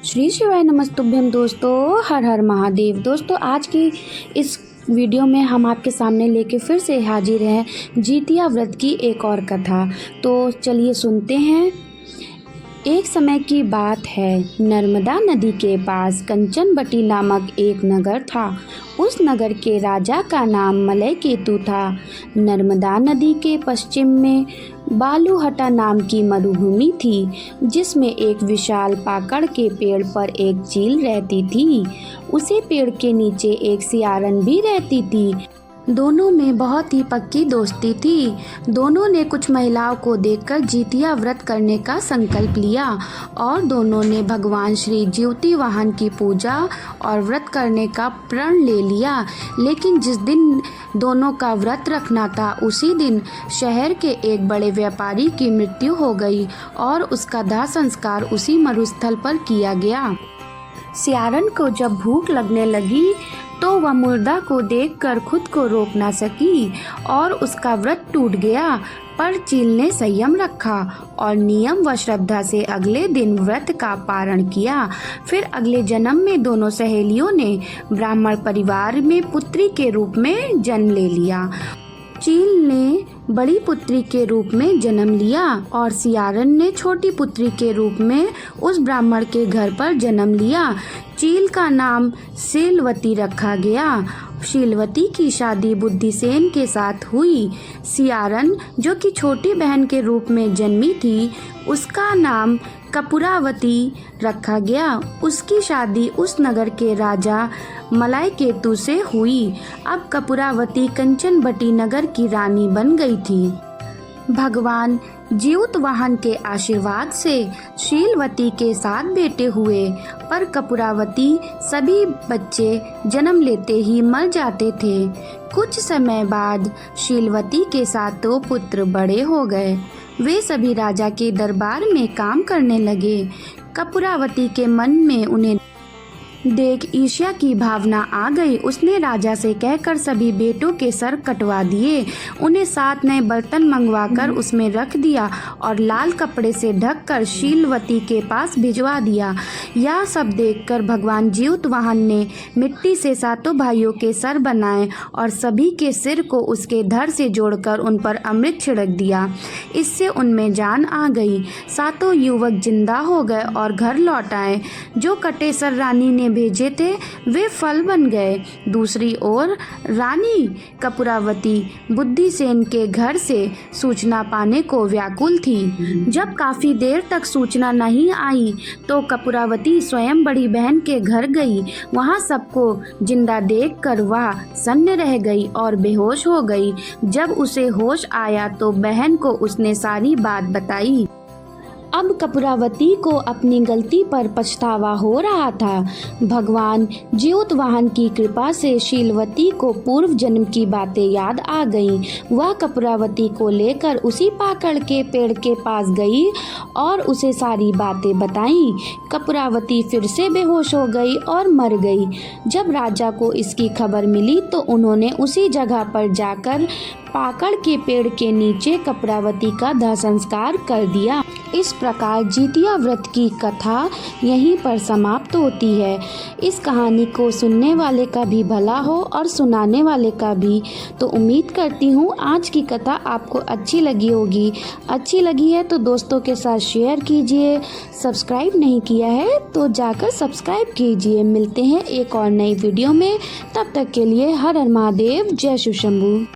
श्री शिवाय नमस्तुभ्यम दोस्तों, हर हर महादेव। दोस्तों, आज की इस वीडियो में हम आपके सामने लेके फिर से हाजिर हैं जितिया व्रत की एक और कथा। तो चलिए सुनते हैं। एक समय की बात है, नर्मदा नदी के पास कंचनबटी नामक एक नगर था। उस नगर के राजा का नाम मलय केतु था। नर्मदा नदी के पश्चिम में बालूहटा नाम की मरुभूमि थी, जिसमें एक विशाल पाकड़ के पेड़ पर एक चील रहती थी। उसी पेड़ के नीचे एक सियारन भी रहती थी। दोनों में बहुत ही पक्की दोस्ती थी। दोनों ने कुछ महिलाओं को देखकर जितिया व्रत करने का संकल्प लिया और दोनों ने भगवान श्री ज्योति वाहन की पूजा और व्रत करने का प्रण ले लिया। लेकिन जिस दिन दोनों का व्रत रखना था, उसी दिन शहर के एक बड़े व्यापारी की मृत्यु हो गई और उसका दाह संस्कार उसी मरुस्थल पर किया गया। सियारन को जब भूख लगने लगी तो वह मुर्दा को देखकर खुद को रोक ना सकी और उसका व्रत टूट गया। पर चील ने संयम रखा और नियम व श्रद्धा से अगले दिन व्रत का पारण किया। फिर अगले जन्म में दोनों सहेलियों ने ब्राह्मण परिवार में पुत्री के रूप में जन्म ले लिया। चील ने बड़ी पुत्री के रूप में जन्म लिया और सियारन ने छोटी पुत्री के रूप में उस ब्राह्मण के घर पर जन्म लिया। चील का नाम शीलवती रखा गया। शीलवती की शादी बुद्धिसेन के साथ हुई। सियारन, जो कि छोटी बहन के रूप में जन्मी थी, उसका नाम कपूरावती रखा गया। उसकी शादी उस नगर के राजा मलय केतु से हुई। अब कपूरावती कंचनबटी नगर की रानी बन गई थी। भगवान ज्योतिवाहन के आशीर्वाद से शीलवती के 7 बेटे हुए, पर कपूरावती सभी बच्चे जन्म लेते ही मर जाते थे। कुछ समय बाद शीलवती के 7 पुत्र बड़े हो गए। वे सभी राजा के दरबार में काम करने लगे। कपूरावती के मन में उन्हें देख ईर्ष्या की भावना आ गई। उसने राजा से कहकर सभी बेटों के सर कटवा दिए। उन्हें 7 नए बर्तन मंगवाकर उसमें रख दिया और लाल कपड़े से ढककर शीलवती के पास भिजवा दिया। यह सब देखकर भगवान ज्योतिवाहन ने मिट्टी से 7 भाइयों के सर बनाए और सभी के सिर को उसके धड़ से जोड़कर उन पर अमृत छिड़क दिया। इससे उनमें जान आ गई। 7 युवक जिंदा हो गए और घर लौट आए। जो कटे सर रानी ने भेजे थे, वे फल बन गए। दूसरी ओर रानी कपूरावती बुद्धिसेन के घर से सूचना पाने को व्याकुल थी। जब काफी देर तक सूचना नहीं आई तो कपूरावती स्वयं बड़ी बहन के घर गई। वहां सबको जिंदा देखकर वह सन्न रह गई और बेहोश हो गई। जब उसे होश आया तो बहन को उसने सारी बात बताई। अब कपूरावती को अपनी गलती पर पछतावा हो रहा था। भगवान ज्योतिवाहन की कृपा से शीलवती को पूर्व जन्म की बातें याद आ गईं। वह कपूरावती को लेकर उसी पाकड़ के पेड़ के पास गई और उसे सारी बातें बताईं। कपूरावती फिर से बेहोश हो गई और मर गई। जब राजा को इसकी खबर मिली तो उन्होंने उसी जगह पर जाकर पाकड़ के पेड़ के नीचे कपूरावती का दाह संस्कार कर दिया। इस प्रकार जितिया व्रत की कथा यहीं पर समाप्त होती है। इस कहानी को सुनने वाले का भी भला हो और सुनाने वाले का भी। तो उम्मीद करती हूँ आज की कथा आपको अच्छी लगी होगी। अच्छी लगी है तो दोस्तों के साथ शेयर कीजिए। सब्सक्राइब नहीं किया है तो जाकर सब्सक्राइब कीजिए। मिलते हैं एक और नई वीडियो में। तब तक के लिए हर हर महादेव, जय शिव शंभू।